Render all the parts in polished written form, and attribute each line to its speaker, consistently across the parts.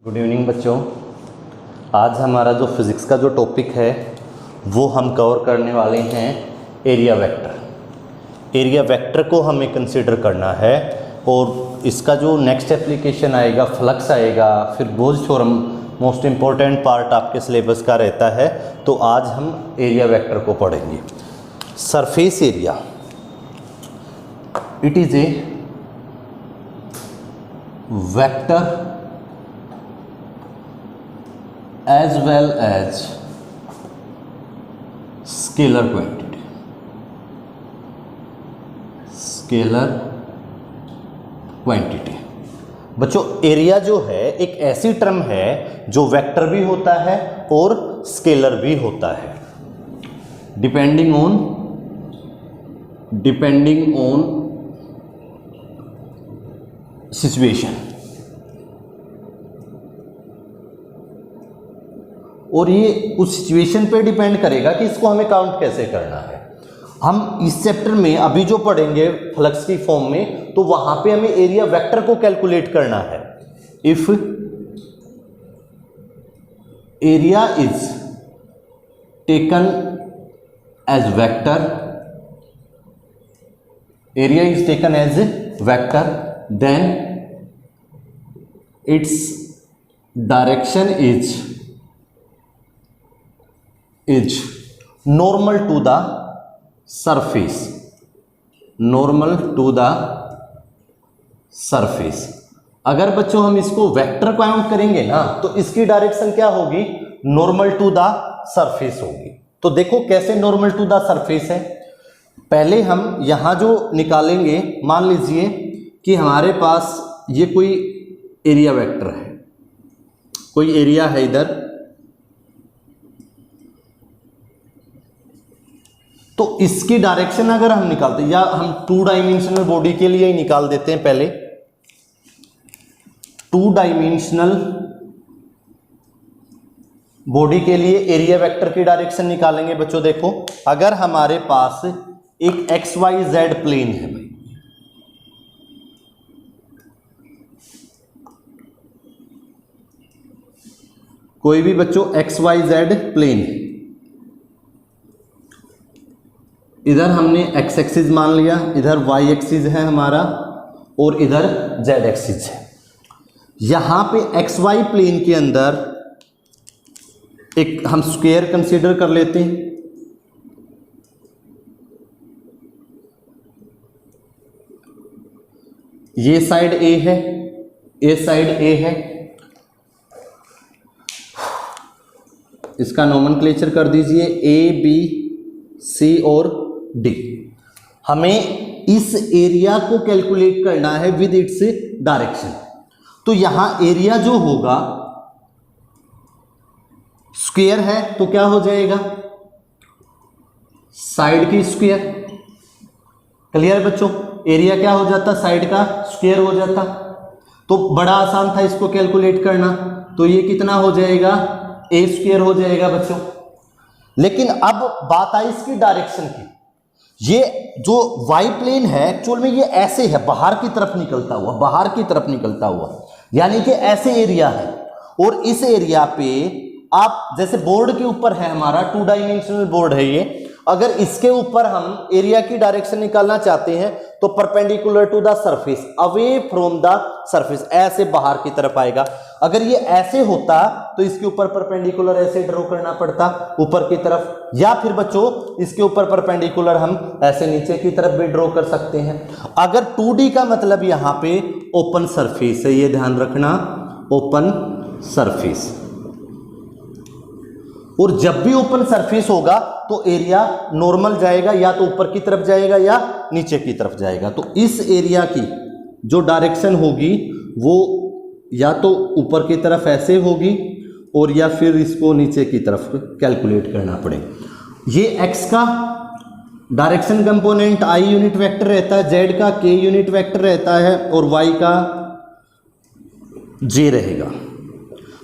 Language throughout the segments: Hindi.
Speaker 1: गुड इवनिंग बच्चों। आज हमारा जो फिज़िक्स का जो टॉपिक है वो हम कवर करने वाले हैं एरिया वेक्टर। एरिया वेक्टर को हमें कंसिडर करना है और इसका जो नेक्स्ट एप्लीकेशन आएगा फ्लक्स आएगा, फिर goes theorem most important part आपके सिलेबस का रहता है। तो आज हम एरिया वेक्टर को पढ़ेंगे। Surface area it is a vector as well as scalar quantity। scalar quantity बच्चों, एरिया जो है एक ऐसी टर्म है जो वेक्टर भी होता है और स्केलर भी होता है, डिपेंडिंग ऑन सिचुएशन। और ये उस सिचुएशन पे डिपेंड करेगा कि इसको हमें काउंट कैसे करना है। हम इस चैप्टर में अभी जो पढ़ेंगे फ्लक्स की फॉर्म में, तो वहां पे हमें एरिया वेक्टर को कैलकुलेट करना है। If area is taken as vector, area is taken as vector, then its direction is normal to the surface, normal to the surface। अगर बच्चों हम इसको वेक्टर काउंट करेंगे ना तो इसकी डायरेक्शन क्या होगी, नॉर्मल टू द सरफेस होगी। तो देखो कैसे नॉर्मल टू द सरफेस है। पहले हम यहां जो निकालेंगे, मान लीजिए कि हमारे पास ये कोई एरिया वेक्टर है, कोई एरिया है इधर, तो इसकी डायरेक्शन अगर हम निकालते हैं, या हम टू डायमेंशनल बॉडी के लिए ही निकाल देते हैं। पहले टू डायमेंशनल बॉडी के लिए एरिया वेक्टर की डायरेक्शन निकालेंगे। बच्चों देखो, अगर हमारे पास एक एक्स वाई जेड प्लेन है भाई, कोई भी बच्चों एक्स वाई जेड प्लेन है, इधर हमने एक्स एक्सिस मान लिया, इधर वाई एक्सिस है हमारा और इधर जेड एक्सिस है। यहां पे एक्स वाई प्लेन के अंदर एक हम स्क्वायर कंसीडर कर लेते हैं। ये साइड ए है, ये साइड ए है, इसका नोमेनक्लेचर कर दीजिए ए बी सी और डी। हमें इस एरिया को कैलकुलेट करना है विद इट्स डायरेक्शन। तो यहां एरिया जो होगा, स्क्वायर है तो क्या हो जाएगा, साइड की स्क्वायर। क्लियर बच्चों, एरिया क्या हो जाता, साइड का स्क्वायर हो जाता। तो बड़ा आसान था इसको कैलकुलेट करना, तो ये कितना हो जाएगा, ए स्क्वायर हो जाएगा बच्चों। लेकिन अब बात आई इसकी डायरेक्शन की। ये जो वाई प्लेन है एक्चुअल में ये ऐसे है, बाहर की तरफ निकलता हुआ, बाहर की तरफ निकलता हुआ, यानी कि ऐसे एरिया है। और इस एरिया पे आप जैसे बोर्ड के ऊपर है हमारा, टू डायमेंशनल बोर्ड है ये, अगर इसके ऊपर हम एरिया की डायरेक्शन निकालना चाहते हैं तो perpendicular to the surface, away from the surface, ऐसे बाहर की तरफ आएगा। अगर ये ऐसे होता तो इसके ऊपर परपेंडिकुलर ऐसे ड्रॉ करना पड़ता ऊपर की तरफ, या फिर बच्चों इसके ऊपर परपेंडिकुलर हम ऐसे नीचे की तरफ भी ड्रॉ कर सकते हैं। अगर 2D का मतलब यहां पे ओपन सरफेस है, ये ध्यान रखना, ओपन सरफेस। और जब भी ओपन सरफेस होगा तो एरिया नॉर्मल जाएगा, या तो ऊपर की तरफ जाएगा या नीचे की तरफ जाएगा। तो इस एरिया की जो डायरेक्शन होगी वो या तो ऊपर की तरफ ऐसे होगी और या फिर इसको नीचे की तरफ कैलकुलेट करना पड़ेगा। ये एक्स का direction component I unit vector रहता है, जेड का के यूनिट वेक्टर रहता है और वाई का जे रहेगा।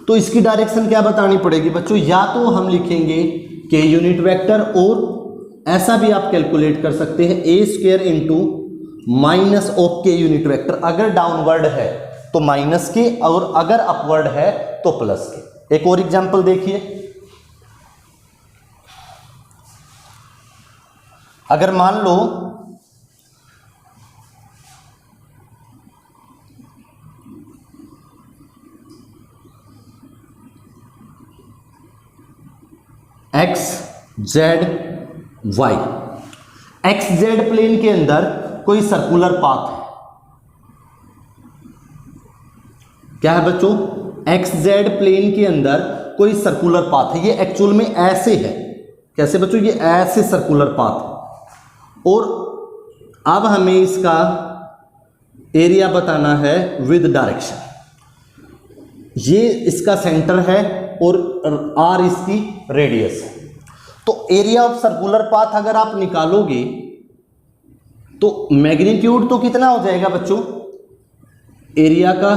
Speaker 1: तो इसकी डायरेक्शन क्या बतानी पड़ेगी बच्चों, या तो हम लिखेंगे के यूनिट वेक्टर, और ऐसा भी आप कैलकुलेट कर सकते हैं ए स्क्वायर इंटू माइनस ऑफ के यूनिट वेक्टर। अगर डाउनवर्ड है तो माइनस के, और अगर अपवर्ड है तो प्लस के। एक और एग्जांपल देखिए, अगर मान लो X Z Y, X Z plane के अंदर कोई सर्कुलर पाथ है। क्या है बच्चों? एक्स जेड प्लेन के अंदर कोई सर्कुलर पाथ है। ये एक्चुअल में ऐसे है। कैसे बच्चों? ये ऐसे सर्कुलर पाथ है। और अब हमें इसका एरिया बताना है विद डायरेक्शन। ये इसका सेंटर है और आर इसकी रेडियस है। तो एरिया ऑफ सर्कुलर पाथ अगर आप निकालोगे तो मैग्नीट्यूड तो कितना हो जाएगा बच्चों? एरिया का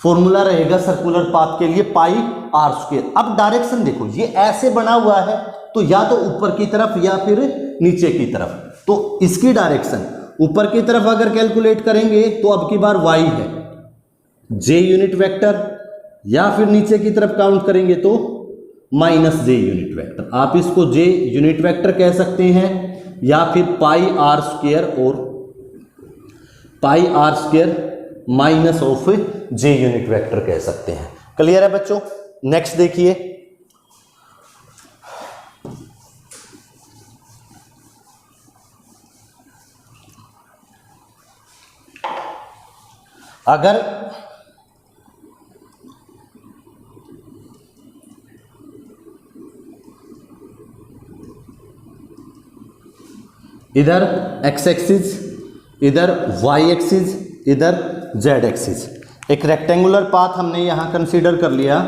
Speaker 1: फॉर्मूला रहेगा सर्कुलर पाथ के लिए पाई आर स्क्वायर। अब डायरेक्शन देखो, ये ऐसे बना हुआ है तो या तो ऊपर की तरफ या फिर नीचे की तरफ। तो इसकी डायरेक्शन ऊपर की तरफ अगर कैलकुलेट करेंगे तो अब की बार y है j यूनिट वेक्टर, या फिर नीचे की तरफ काउंट करेंगे तो माइनस j यूनिट वेक्टर। आप इसको j यूनिट वेक्टर कह सकते हैं या फिर पाई आर स्क्वायर और pi r square minus of j unit vector कह सकते हैं। क्लियर है बच्चों? नेक्स्ट देखिए, अगर इधर x एक्सिस, इधर y एक्सिस, इधर z एक्सिस, एक रेक्टेंगुलर पाथ हमने यहां कंसीडर कर लिया।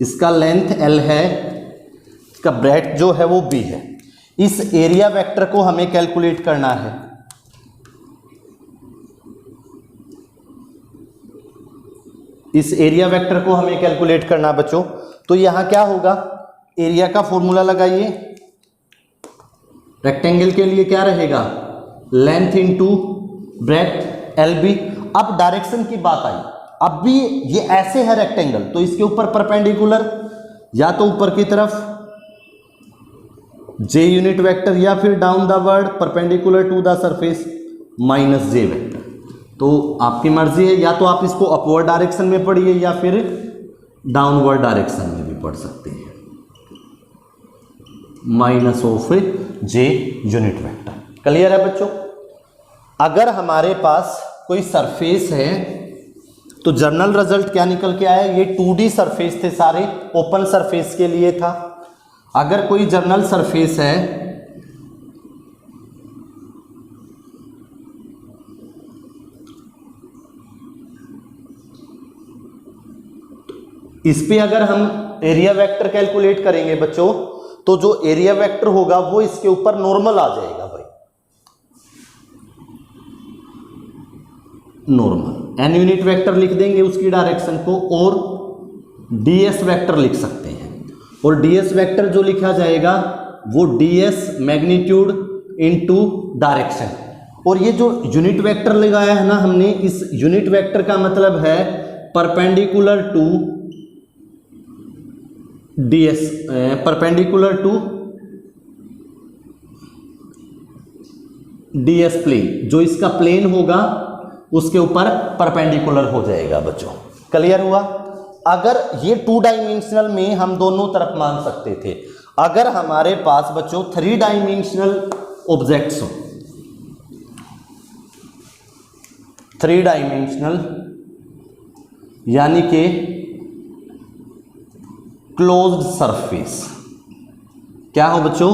Speaker 1: इसका लेंथ L है, इसका ब्रेड्थ जो है वो B है। इस एरिया वेक्टर को हमें कैलकुलेट करना है। इस एरिया वेक्टर को हमें कैलकुलेट करना बच्चों। तो यहां क्या होगा? एरिया का फॉर्मूला लगाइए। रेक्टेंगल के लिए क्या रहेगा? Length into breadth LB। अब डायरेक्शन की बात आई। अब भी ये ऐसे है रेक्टेंगल, तो इसके ऊपर परपेंडिकुलर या तो ऊपर की तरफ j यूनिट वेक्टर या फिर down the word perpendicular to the surface minus j vector. तो आपकी मर्जी है, या तो आप इसको अपवर्ड डायरेक्शन में पढ़िए या फिर डाउनवर्ड डायरेक्शन में भी पढ़ सकते हैं। Minus of j unit vector. Clear है बच्चों? अगर हमारे पास कोई सरफेस है तो जनरल रिजल्ट क्या निकल के आया? ये 2D सरफेस थे सारे, ओपन सरफेस के लिए था। अगर कोई जनरल सरफेस है इस पे अगर हम एरिया वेक्टर कैलकुलेट करेंगे बच्चों, तो जो एरिया वेक्टर होगा वो इसके ऊपर नॉर्मल आ जाएगा भाई, नॉर्मल। n यूनिट वेक्टर लिख देंगे उसकी डायरेक्शन को, और ds वेक्टर लिख सकते हैं। और ds वेक्टर जो लिखा जाएगा वो ds मैग्नीट्यूड इनटू डायरेक्शन। और ये जो यूनिट वेक्टर लगाया है ना हमने, इस यूनिट वेक्टर का मतलब है perpendicular to ds, perpendicular to ds plane. जो इसका प्लेन होगा उसके ऊपर परपेंडिकुलर हो जाएगा बच्चों। क्लियर हुआ? अगर ये 2 डायमेंशनल में हम दोनों तरफ मान सकते थे। अगर हमारे पास बच्चों 3 डायमेंशनल ऑब्जेक्ट्स हो, 3 डायमेंशनल यानी कि क्लोज्ड सरफेस, क्या हो बच्चों?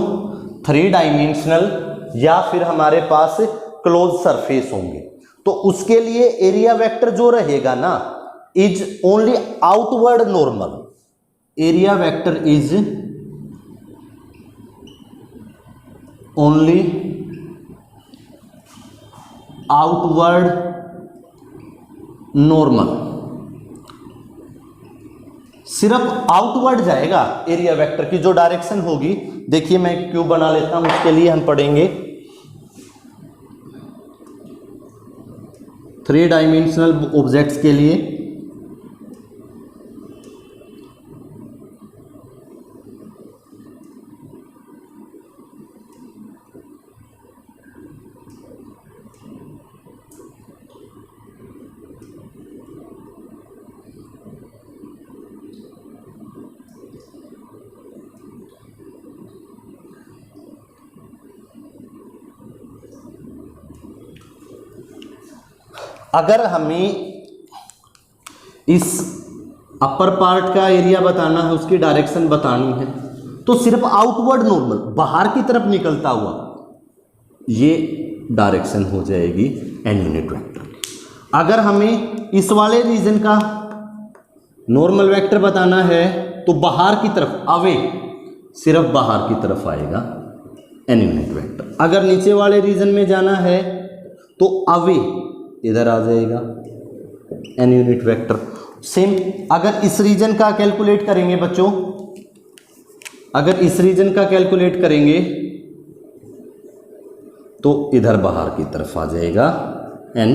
Speaker 1: 3 डायमेंशनल या फिर हमारे पास क्लोज सरफेस होंगे, तो उसके लिए एरिया वेक्टर जो रहेगा ना is only outward normal. Area vector is only outward normal. सिर्फ आउटवर्ड जाएगा एरिया वेक्टर की जो डायरेक्शन होगी। देखिए मैं क्यूब बना लेता हूं, उसके लिए हम पढ़ेंगे 3 डायमेंशनल ऑब्जेक्ट्स के लिए अगर हमें इस अपर पार्ट का एरिया बताना है, उसकी डायरेक्शन बतानी है, तो सिर्फ आउटवर्ड नॉर्मल बाहर की तरफ निकलता हुआ ये डायरेक्शन हो जाएगी एन यूनिट वेक्टर। अगर हमें इस वाले रीजन का नॉर्मल वेक्टर बताना है तो बाहर की तरफ अवे, सिर्फ बाहर की तरफ आएगा एन यूनिट वेक्टर। अगर नीचे वाले रीजन में जाना है तो अवे इधर आ जाएगा एन यूनिट वेक्टर। सेम अगर इस रीजन का कैलकुलेट करेंगे बच्चों, अगर इस रीजन का कैलकुलेट करेंगे तो इधर बाहर की तरफ आ जाएगा एन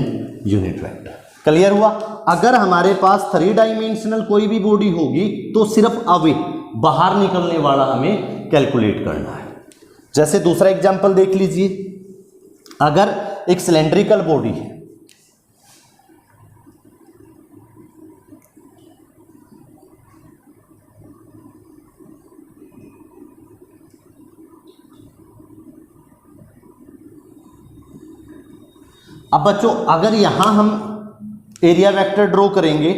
Speaker 1: यूनिट वेक्टर। क्लियर हुआ? अगर हमारे पास 3 डायमेंशनल कोई भी बॉडी होगी तो सिर्फ अवे बाहर निकलने वाला हमें कैलकुलेट करना है। जैसे दूसरा एग्जांपल देख लीजिए, अगर एक सिलेंड्रिकल बॉडी है, अब बच्चों अगर यहां हम एरिया वेक्टर ड्रॉ करेंगे,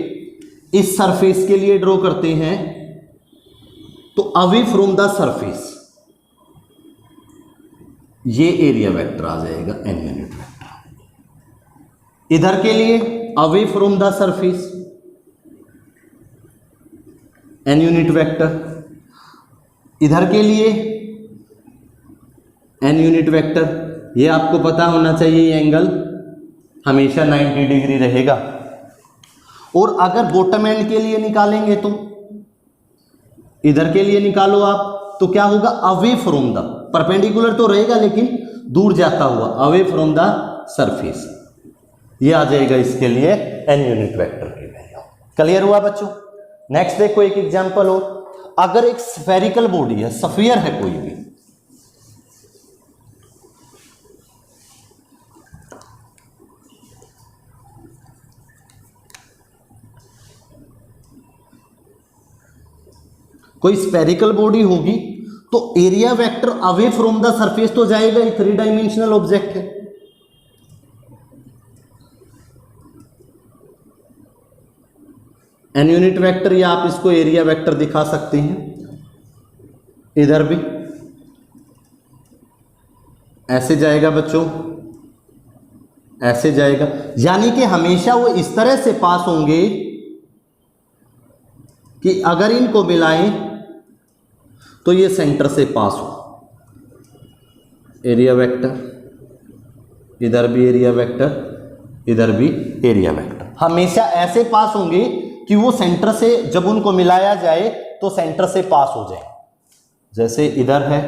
Speaker 1: इस सरफेस के लिए ड्रॉ करते हैं, तो अवे फ्रॉम द सरफेस ये एरिया वेक्टर आ जाएगा एन यूनिट वेक्टर। इधर के लिए away from the surface n unit vector, इधर के लिए एन यूनिट वेक्टर। ये आपको पता होना चाहिए ये एंगल हमेशा 90 डिग्री रहेगा। और अगर बॉटम एंड के लिए निकालेंगे तो इधर के लिए निकालो आप, तो क्या होगा? अवे फ्रॉम द, परपेंडिकुलर तो रहेगा लेकिन दूर जाता हुआ, अवे फ्रॉम द सरफेस, ये आ जाएगा इसके लिए एन यूनिट वेक्टर की वैल्यू। क्लियर हुआ बच्चों? नेक्स्ट देखो एक एग्जांपल और, अगर एक स्फेरिकल बॉडी है, स्फीयर है कोई भी, कोई स्फेरिकल बॉडी होगी तो area vector away from the surface तो जाएगा ही, 3 डायमेंशनल ऑब्जेक्ट है। एन यूनिट वेक्टर या आप इसको एरिया वेक्टर दिखा सकते हैं। इधर भी ऐसे जाएगा बच्चों, ऐसे जाएगा, यानी कि हमेशा वो इस तरह से पास होंगे कि अगर इनको मिलाएं तो ये सेंटर से पास हो। एरिया वेक्टर, इधर भी एरिया वेक्टर, इधर भी एरिया वेक्टर, हमेशा ऐसे पास होंगे कि वो सेंटर से जब उनको मिलाया जाए तो सेंटर से पास हो जाए। जैसे इधर है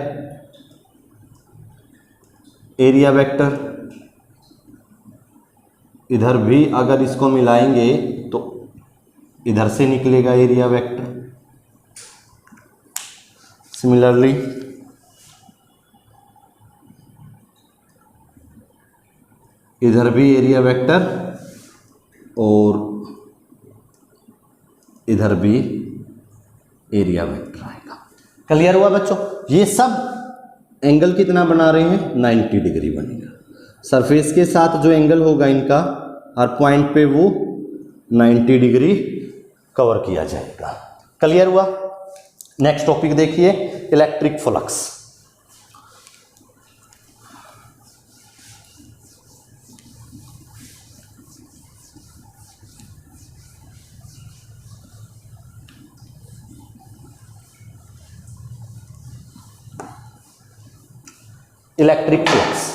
Speaker 1: एरिया वेक्टर, इधर भी अगर इसको मिलाएंगे तो इधर से निकलेगा एरिया वेक्टर। सिमिलरली इधर भी एरिया वेक्टर और इधर भी एरिया वेक्टर आएगा। क्लियर हुआ बच्चों? ये सब एंगल कितना बना रहे हैं? 90 डिग्री बनेगा। सरफेस के साथ जो एंगल होगा इनका, हर पॉइंट पे वो 90 डिग्री कवर किया जाएगा। क्लियर हुआ? नेक्स्ट टॉपिक देखिए, electric flux. Electric flux,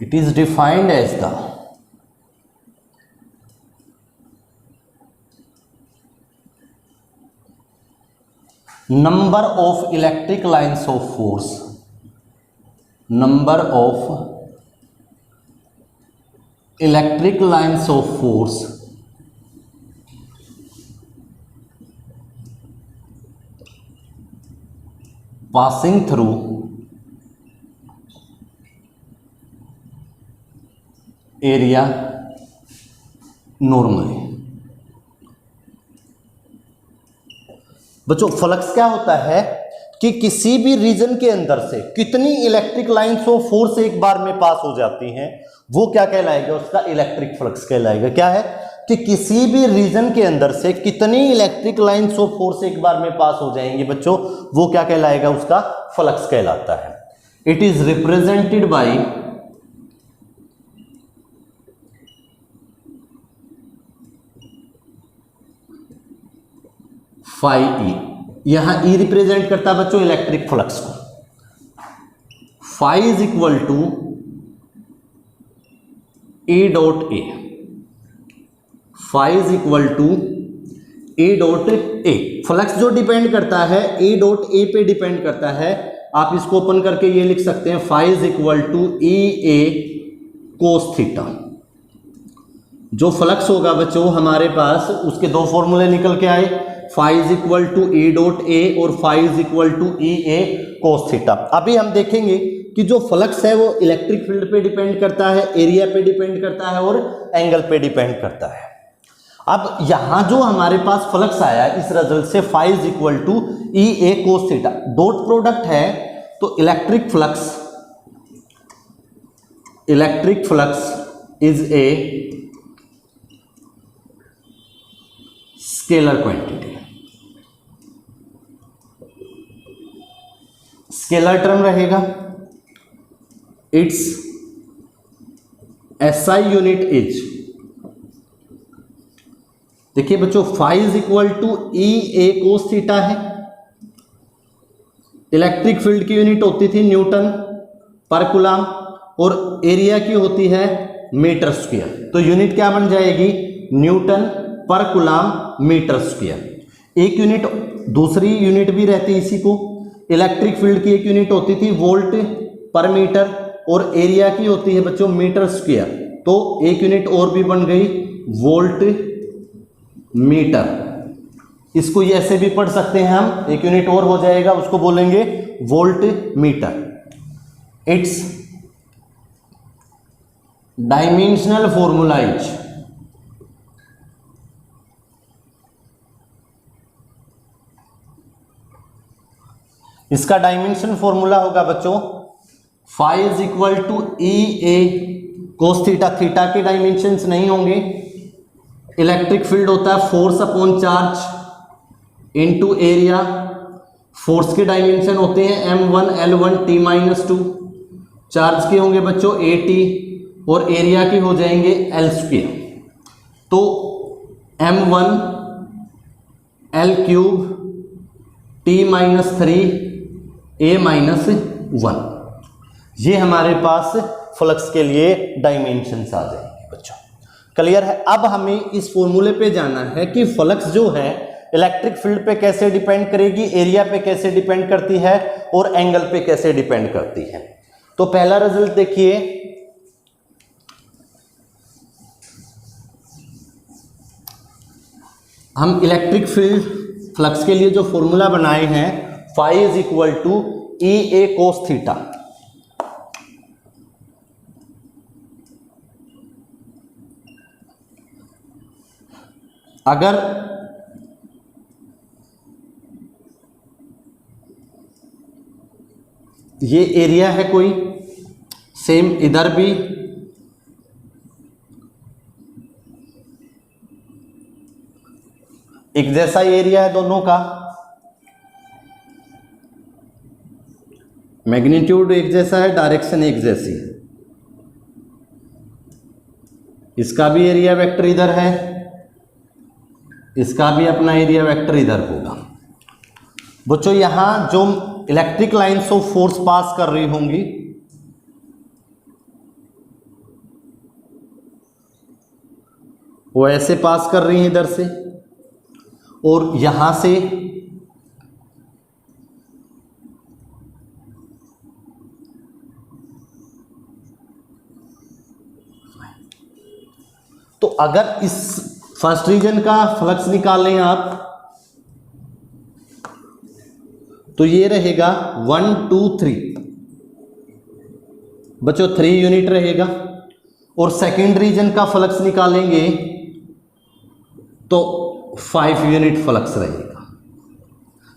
Speaker 1: it is defined as the number of electric lines of force, number of electric lines of force passing through area normally। बच्चों फ्लक्स क्या होता है कि किसी भी रीजन के अंदर से कितनी इलेक्ट्रिक लाइंस ऑफ फोर्स एक बार में पास हो जाती हैं, वो क्या कहलाएगा, उसका इलेक्ट्रिक फ्लक्स कहलाएगा। क्या है कि किसी भी रीजन के अंदर से कितनी इलेक्ट्रिक लाइंस ऑफ फोर्स एक बार में पास हो जाएंगी बच्चों, वो क्या कहलाएगा, उसका फ्लक्स कहलाता है। It is represented by phi E. यहां ई रिप्रेजेंट करता है बच्चों इलेक्ट्रिक फ्लक्स को। Phi is equal to A dot A, phi is equal to A dot A. Flux जो डिपेंड करता है ए डॉट ए पे डिपेंड करता है। आप इसको ओपन करके ये लिख सकते हैं phi is equal to E A cos theta. जो फ्लक्स होगा बच्चों हमारे पास, उसके दो फॉर्मूले निकल के आए, phi is equal to A dot A और phi is equal to E A cos theta. अभी हम देखेंगे कि जो फ्लक्स है वो इलेक्ट्रिक फील्ड पे डिपेंड करता है, एरिया पे डिपेंड करता है और एंगल पे डिपेंड करता है। अब यहां जो हमारे पास फ्लक्स आया इस रिजल्ट से phi is equal to E A cos theta, dot product है तो electric flux is a scalar quantity. Scalar term रहेगा, इट्स एसआई यूनिट इज, देखिए बच्चों phi is equal to E A cos theta है। इलेक्ट्रिक फील्ड की यूनिट होती थी न्यूटन पर कूलम और एरिया की होती है मीटर स्क्वायर, तो यूनिट क्या बन जाएगी, न्यूटन पर कूलम मीटर स्क्वायर। एक यूनिट, दूसरी यूनिट भी रहती इसी को, इलेक्ट्रिक फील्ड की एक यूनिट होती थी वोल्ट पर मीटर और एरिया की होती है बच्चों मीटर स्क्वायर, तो एक यूनिट और भी बन गई वोल्ट मीटर। इसको ये ऐसे भी पढ़ सकते हैं हम, एक यूनिट और हो जाएगा, उसको बोलेंगे volt metre. It's dimensional formula is, इसका डायमेंशन फॉर्मूला होगा बच्चों phi is equal to E A cos theta. Theta के डायमेंशंस नहीं होंगे, इलेक्ट्रिक फील्ड होता है force upon charge into area. Force के डायमेंशन होते हैं m1 L1 T-2, चार्ज के होंगे बच्चों AT और एरिया के हो जाएंगे L²। तो m1 L³ T-3 A-1, ये हमारे पास फ्लक्स के लिए डायमेंशंस आ जाएंगे बच्चों। क्लियर है। अब हमें इस फॉर्मूले पे जाना है कि फ्लक्स जो है इलेक्ट्रिक फील्ड पे कैसे डिपेंड करेगी, एरिया पे कैसे डिपेंड करती है और एंगल पे कैसे डिपेंड करती है। तो पहला रिजल्ट देखिए, हम इलेक्ट्रिक फील्ड फ्लक्स के लिए जो फॉर्मूला बनाए हैं phi is equal to E A cos theta. अगर ये एरिया है कोई, सेम इधर भी एक जैसा एरिया है दोनों का, मैग्नीट्यूड एक जैसा है, डायरेक्शन एक जैसी है, इसका भी एरिया वेक्टर इधर है, इसका भी अपना एरिया वेक्टर इधर होगा। बच्चों यहां जो electric lines of force pass कर रही होंगी, वो ऐसे पास कर रही हैं इधर से, और यहां से तो अगर इस फर्स्ट रीजन का फ्लक्स निकालें आप तो ये रहेगा 1 2 3 बच्चों 3 यूनिट रहेगा, और सेकेंड रीजन का फ्लक्स निकालेंगे तो 5 यूनिट फ्लक्स रहेगा।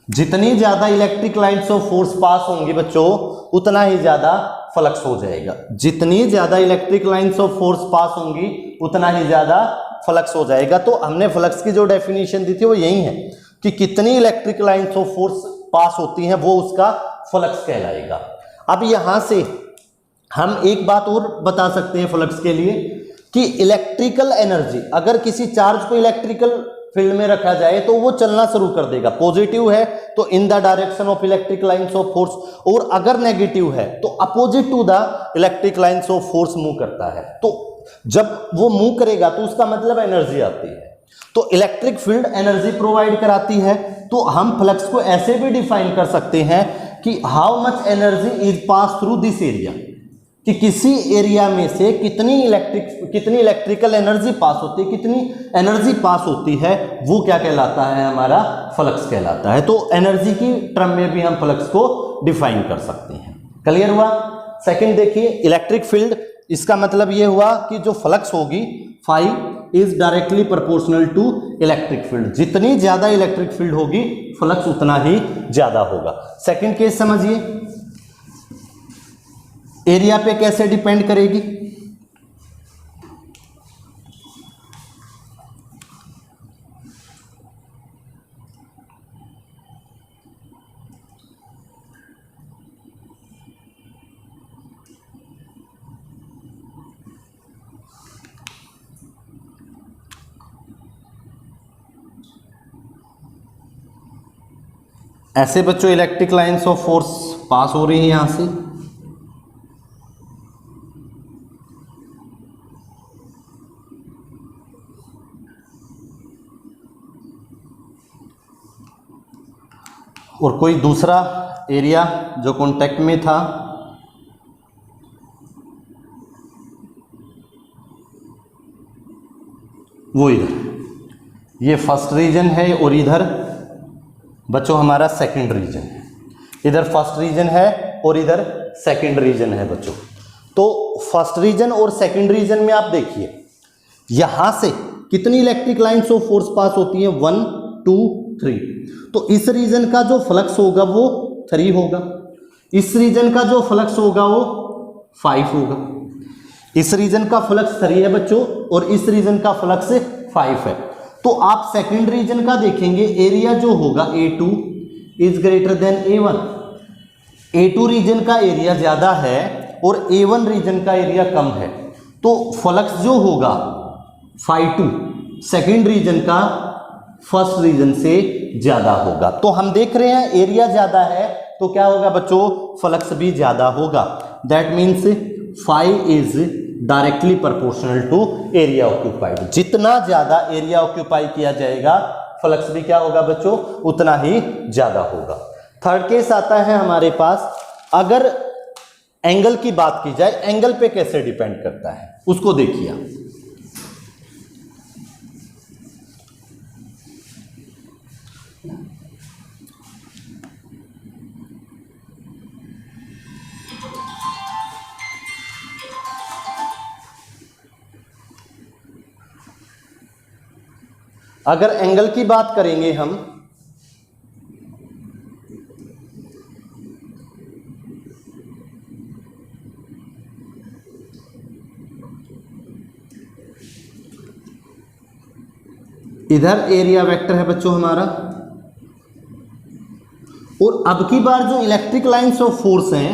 Speaker 1: जितनी ज्यादा electric lines of force pass होंगी बच्चों उतना ही ज्यादा फ्लक्स हो जाएगा। जितनी ज्यादा electric lines of force pass होंगी उतना ही ज्यादा फ्लक्स हो जाएगा। तो हमने फ्लक्स की जो डेफिनेशन दी थी वो यही है कि कितनी electric lines of force pass होती हैं वो उसका फ्लक्स कहलाएगा। अब यहां से हम एक बात और बता सकते हैं फ्लक्स के लिए कि इलेक्ट्रिकल एनर्जी, अगर किसी चार्ज को इलेक्ट्रिकल फील्ड में रखा जाए तो वो चलना शुरू कर देगा। पॉजिटिव है तो in the direction of electric lines of force, और अगर नेगेटिव है तो opposite to the electric lines of force move करता है। तो जब वो मूव करेगा तो उसका मतलब एनर्जी आती है। तो इलेक्ट्रिक फील्ड एनर्जी प्रोवाइड कराती है। तो हम फ्लक्स को ऐसे भी डिफाइन कर सकते हैं कि how much energy is pass through this area, कि किसी एरिया में से कितनी इलेक्ट्रिकल एनर्जी पास होती है, कितनी एनर्जी पास होती है, वो क्या कहलाता है, हमारा फ्लक्स कहलाता है। तो एनर्जी की टर्म में भी हम फ्लक्स को डिफाइन कर सकते हैं। क्लियर हुआ? सेकंड देखिए, इलेक्ट्रिक फील्ड, इसका मतलब ये हुआ कि जो फ्लक्स होगी phi is directly proportional to electric field. जितनी ज्यादा इलेक्ट्रिक फील्ड होगी फ्लक्स उतना ही ज्यादा होगा। सेकंड केस समझिए, एरिया पे कैसे डिपेंड करेगी। ऐसे बच्चों electric lines of force pass हो रही है यहां से, और कोई दूसरा एरिया जो कांटेक्ट में था वो इधर, ये फर्स्ट रीजन है और इधर बच्चों हमारा सेकंड रीजन है। इधर फर्स्ट रीजन है और इधर सेकंड रीजन है बच्चों। तो फर्स्ट रीजन और सेकंड रीजन में आप देखिए यहां से कितनी electric lines of force pass होती है, 1 2 3। तो इस रीजन का जो फ्लक्स होगा वो 3 होगा, इस रीजन का जो फ्लक्स होगा वो 5 होगा। इस रीजन का फ्लक्स 3 है बच्चों और इस रीजन का फ्लक्स 5 है। तो आप सेकंड रीजन का देखेंगे, एरिया जो होगा A2 is greater than A1। A2 region का एरिया ज्यादा है और A1 रीजन का एरिया कम है। तो फ्लक्स जो होगा φ2 सेकंड रीजन का फर्स्ट रीजन से ज्यादा होगा। तो हम देख रहे हैं एरिया ज्यादा है तो क्या होगा बच्चों, फ्लक्स भी ज्यादा होगा। That means φ is directly proportional to area occupied. जितना ज्यादा एरिया ऑक्यूपाई किया जाएगा फ्लक्स भी क्या होगा बच्चों, उतना ही ज्यादा होगा। थर्ड केस आता है हमारे पास, अगर एंगल की बात की जाए, एंगल पे कैसे डिपेंड करता है उसको देखिए। अगर एंगल की बात करेंगे हम, इधर एरिया वेक्टर है बच्चों हमारा, और अब की बार जो इलेक्ट्रिक लाइंस ऑफ फोर्स हैं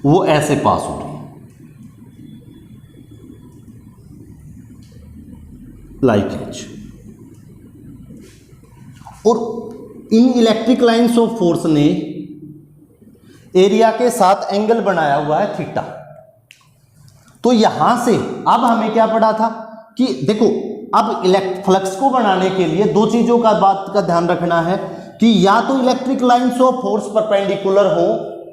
Speaker 1: वो ऐसे पास हो रही है लाइक एच, और इन इलेक्ट्रिक लाइंस ऑफ फोर्स ने एरिया के साथ एंगल बनाया हुआ है थीटा। तो यहां से अब हमें क्या पढ़ा था कि देखो अब फ्लक्स को बनाने के लिए दो चीजों का बात का ध्यान रखना है कि या तो electric lines of force perpendicular हो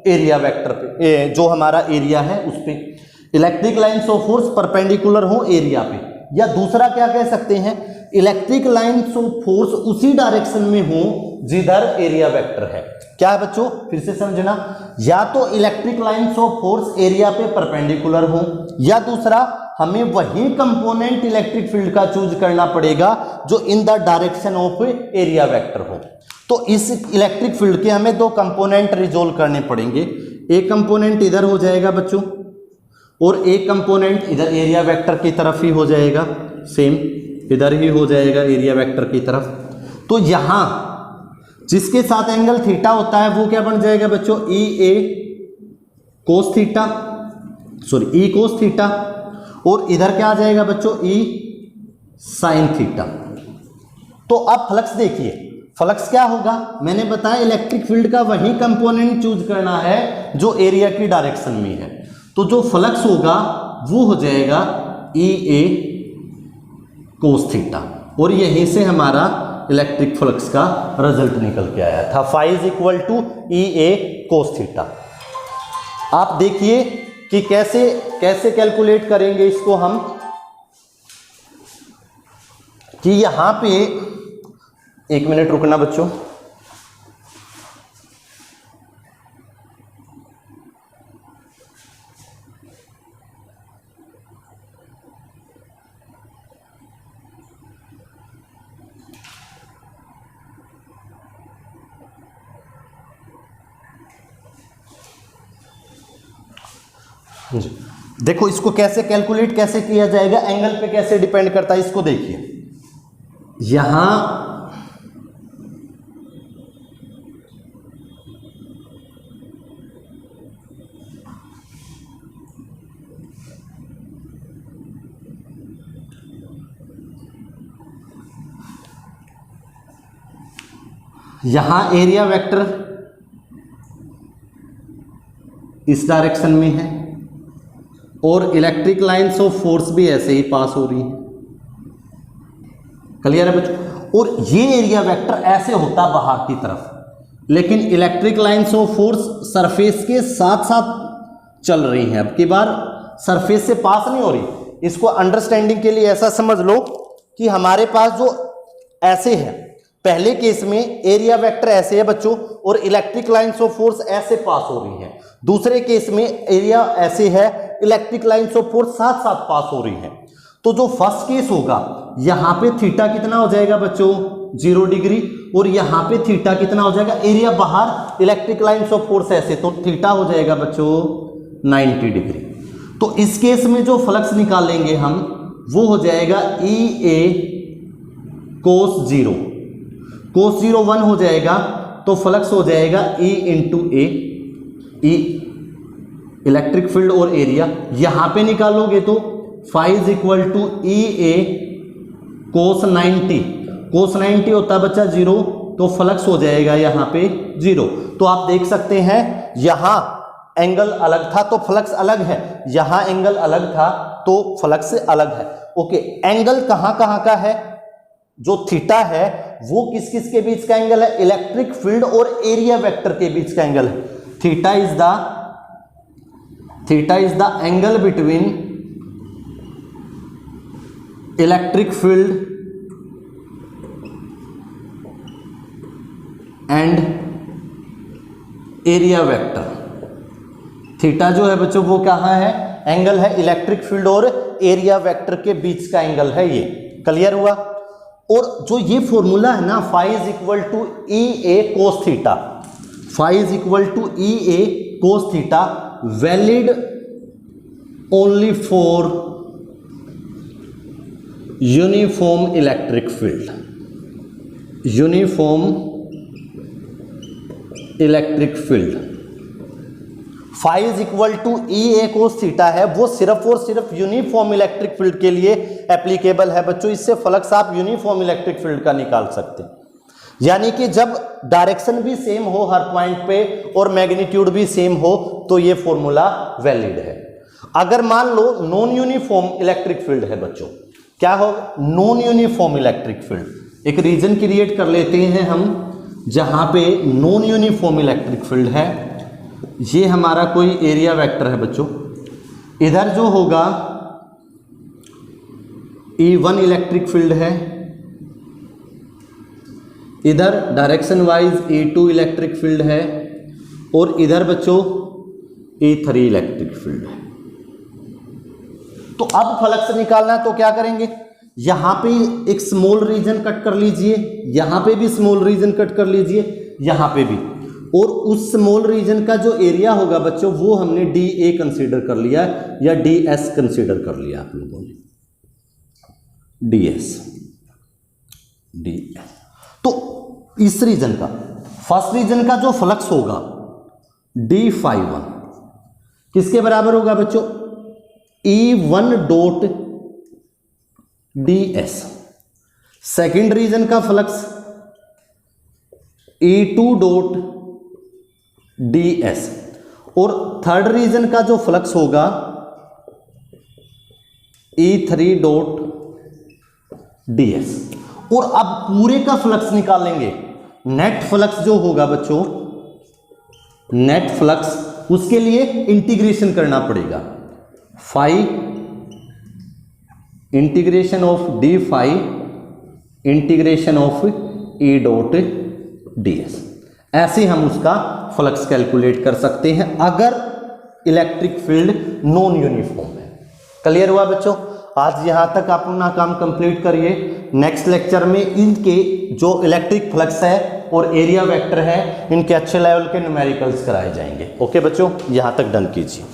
Speaker 1: एरिया वेक्टर पे, जो हमारा एरिया है उस पे electric lines of force perpendicular हो एरिया पे, या दूसरा क्या कह सकते हैं इलेक्ट्रिक लाइंस ऑफ फोर्स उसी डायरेक्शन में हो जिधर एरिया वेक्टर है। क्या है बच्चों, फिर से समझना, या तो electric lines of force area पे परपेंडिकुलर हो, या दूसरा हमें वही कंपोनेंट इलेक्ट्रिक फील्ड का चूज करना पड़ेगा जो इन the direction of area vector हो। तो इस इलेक्ट्रिक फील्ड के हमें दो कंपोनेंट रिजोल्व करने पड़ेंगे, एक कंपोनेंट इधर हो जाएगा बच्चों और एक कंपोनेंट इधर एरिया वेक्टर की तरफ ही हो जाएगा, सेम इधर ही हो जाएगा एरिया वेक्टर की तरफ। तो यहां जिसके साथ एंगल थीटा होता है वो क्या बन जाएगा बच्चों, ई A cos theta, sorry E cos theta, और इधर क्या आ जाएगा बच्चों ई साइन थीटा। तो अब फ्लक्स देखिए, फ्लक्स क्या होगा, मैंने बताया इलेक्ट्रिक फील्ड का वही कंपोनेंट चूज करना है जो एरिया की डायरेक्शन में है। तो जो फ्लक्स होगा वो हो जाएगा ई ए कोस थीटा, और यहीं से हमारा इलेक्ट्रिक फ्लक्स का रिजल्ट निकल के आया था, phi is equal to E A cos theta. आप देखिए कि कैसे कैसे कैलकुलेट करेंगे इसको हम, कि यहां पे एक मिनट रुकना बच्चों, देखो इसको कैसे कैलकुलेट कैसे किया जाएगा, एंगल पे कैसे डिपेंड करता है इसको देखिए। यहां एरिया वेक्टर इस डायरेक्शन में है और इलेक्ट्रिक लाइंस ऑफ फोर्स भी ऐसे ही पास हो रही है, क्लियर है बच्चों। और ये एरिया वेक्टर ऐसे होता बाहर की तरफ, लेकिन electric lines of force surface के साथ साथ चल रही हैं, अब की बार सरफेस से पास नहीं हो रही। इसको अंडरस्टैंडिंग के लिए ऐसा समझ लो कि हमारे पास जो ऐसे है, पहले केस में एरिया वेक्टर ऐसे है बच्चों और इलेक्ट्रिक लाइंस ऑफ फोर्स ऐसे पास हो रही है, दूसरे केस में एरिया ऐसे है, इलेक्ट्रिक लाइंस ऑफ फोर्स साथ साथ पास हो रही है। तो जो फर्स्ट केस होगा यहां पे थीटा कितना हो जाएगा बच्चों 0 डिग्री, और यहां पे थीटा कितना हो जाएगा, एरिया बाहर इलेक्ट्रिक लाइंस ऑफ फोर्स ऐसे, तो थीटा हो जाएगा बच्चों 90 डिग्री। तो इस केस में जो फ्लक्स निकालेंगे हम वो हो जाएगा ई ए कोस 0, कोस 0 1 हो जाएगा, तो फ्लक्स हो जाएगा ई इंटू ए, ई इलेक्ट्रिक फील्ड और एरिया। यहां पे निकालोगे तो phi is equal to E A कोस 90, कोस 90 होता है बच्चा 0, तो फ्लक्स हो जाएगा यहां पे 0। तो आप देख सकते हैं यहां एंगल अलग था तो फ्लक्स अलग है, यहां एंगल अलग था तो फ्लक्स अलग है। ओके, एंगल कहां कहां का है, जो थीटा है वो किस किस के बीच का एंगल है, इलेक्ट्रिक फील्ड और एरिया वेक्टर के बीच का एंगल है। Theta is the angle between electric field and area vector. Theta जो है बच्चों वो कहां है, एंगल है इलेक्ट्रिक फील्ड और एरिया वेक्टर के बीच का एंगल है ये, क्लियर हुआ। और जो ये फॉर्मूला है ना, phi is equal to E A cos theta, phi is equal to E A cos theta, valid only for uniform electric field, uniform electric field. Phi is equal to E A cos theta है वो सिर्फ और सिर्फ यूनिफॉर्म इलेक्ट्रिक फील्ड के लिए एप्लीकेबल है बच्चों। इससे फ्लक्स आप यूनिफॉर्म इलेक्ट्रिक फील्ड का निकाल सकते हैं, यानी कि जब डायरेक्शन भी सेम हो हर पॉइंट पे और मैग्नीट्यूड भी सेम हो तो ये फॉर्मूला वैलिड है। अगर मान लो नॉन यूनिफॉर्म इलेक्ट्रिक फील्ड है बच्चों, क्या हो, नॉन यूनिफॉर्म इलेक्ट्रिक फील्ड। एक रीजन क्रिएट कर लेते हैं हम जहां पे नॉन यूनिफॉर्म इलेक्ट्रिक फील्ड है। ये हमारा कोई एरिया वेक्टर है बच्चों, इधर जो होगा E1 इलेक्ट्रिक फील्ड है, इधर direction wise E2 electric field है, और इधर बच्चों E3 इलेक्ट्रिक फील्ड है। तो अब फ्लक्स निकालना, तो क्या करेंगे, यहां पे एक स्मॉल रीजन कट कर लीजिए, यहां पे भी स्मॉल रीजन कट कर लीजिए, यहां पे भी, और उस स्मॉल रीजन का जो एरिया होगा बच्चों वो हमने DA कंसीडर कर लिया या DS कंसीडर कर लिया आप लोगों ने, DS। तो इस रीजन का, फर्स्ट रीजन का जो फ्लक्स होगा d∅1 किसके बराबर होगा बच्चों, E1 dot ds। Second region का फ्लक्स E2 डॉट ds, और थर्ड रीजन का जो फ्लक्स होगा E3 डॉट ds। और अब पूरे का फ्लक्स निकालेंगे, नेट फ्लक्स जो होगा बच्चों, नेट फ्लक्स, उसके लिए इंटीग्रेशन करना पड़ेगा, phi integration of d∅ integration of E dot ds। ऐसे हम उसका फ्लक्स कैलकुलेट कर सकते हैं अगर इलेक्ट्रिक फील्ड नॉन यूनिफॉर्म है। क्लियर हुआ बच्चों? आज यहां तक आप अपना काम कंप्लीट करिए। नेक्स्ट लेक्चर में इनके जो इलेक्ट्रिक फ्लक्स है और एरिया वेक्टर है, इनके अच्छे लेवल के न्यूमेरिकल्स कराए जाएंगे। ओके बच्चों, यहां तक डन कीजिए।